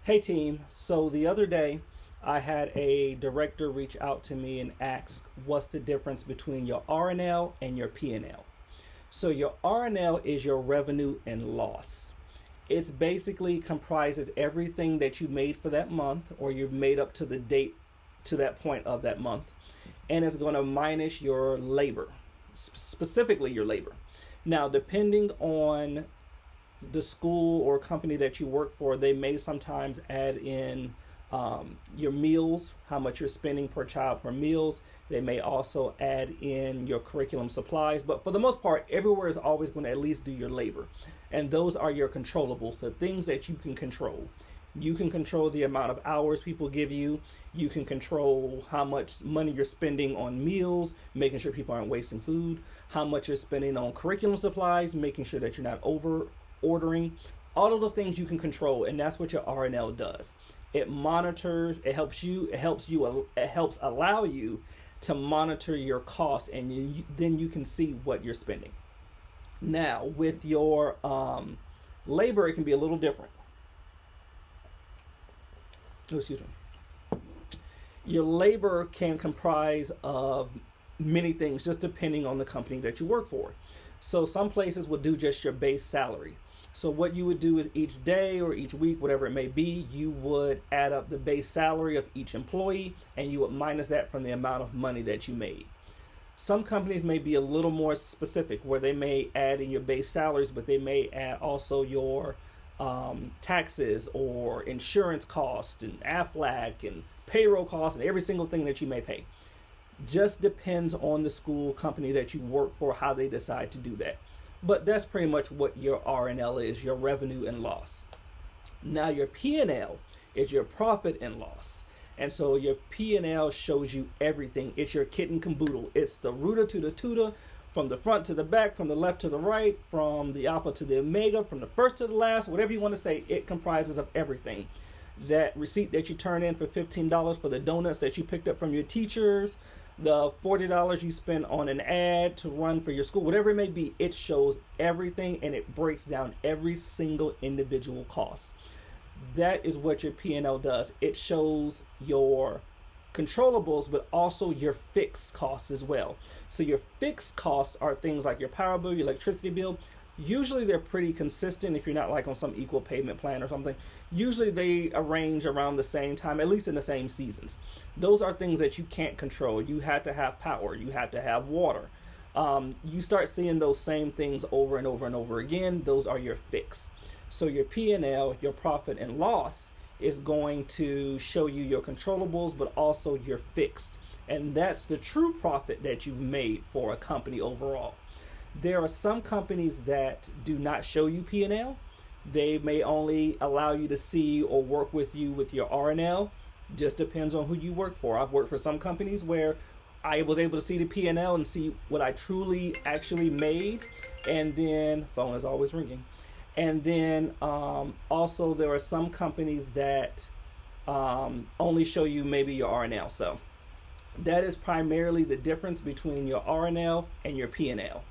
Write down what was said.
Hey team, so the other day I had a director reach out to me and ask what's the difference between your R&L and your P&L. So your R&L is your revenue and loss. It's basically comprises everything that you made for that month or you've made up to the date to that point of that month, and it's going to minus your labor, specifically your labor. Now, depending on the school or company that you work for, they may sometimes add in your meals, how much you're spending per child per meals. They may also add in your curriculum supplies, but for the most part, everywhere is always going to at least do your labor. And those are your controllables, the things that you can control. You can control the amount of hours people give you. You can control how much money you're spending on meals, making sure people aren't wasting food, how much you're spending on curriculum supplies, making sure that you're not over ordering. All of those things you can control, and that's what your R&L does. It monitors, it helps allow you to monitor your costs, and then you can see what you're spending. Now, with your labor, it can be a little different. Oh, excuse me. Your labor can comprise of many things, just depending on the company that you work for. So some places will do just your base salary. So what you would do is each day or each week, whatever it may be, you would add up the base salary of each employee and you would minus that from the amount of money that you made. Some companies may be a little more specific where they may add in your base salaries, but they may add also your taxes or insurance costs and AFLAC and payroll costs and every single thing that you may pay. Just depends on the school company that you work for, how they decide to do that. But that's pretty much what your R&L is, your revenue and loss. Now your P&L is your profit and loss. And so your P&L shows you everything. It's your kit and caboodle. It's the rooter to the tutor, from the front to the back, from the left to the right, from the alpha to the omega, from the first to the last, whatever you want to say, it comprises of everything. That receipt that you turn in for $15 for the donuts that you picked up from your teachers, the $40 you spend on an ad to run for your school, whatever it may be, it shows everything and it breaks down every single individual cost. That is what your P&L does. It shows your controllables, but also your fixed costs as well. So your fixed costs are things like your power bill, your electricity bill. Usually they're pretty consistent if you're not like on some equal payment plan or something. Usually they arrange around the same time, at least in the same seasons. Those are things that you can't control. You have to have power. You have to have water. You start seeing those same things over and over and over again. Those are your fixed. So your P&L, your profit and loss, is going to show you your controllables, but also your fixed. And that's the true profit that you've made for a company overall. There are some companies that do not show you P&L. They may only allow you to see or work with you with your R&L. Just depends on who you work for. I've worked for some companies where I was able to see the P&L and see what I truly actually made. And then, phone is always ringing. And then also there are some companies that only show you maybe your R&L. So that is primarily the difference between your R&L and your P&L.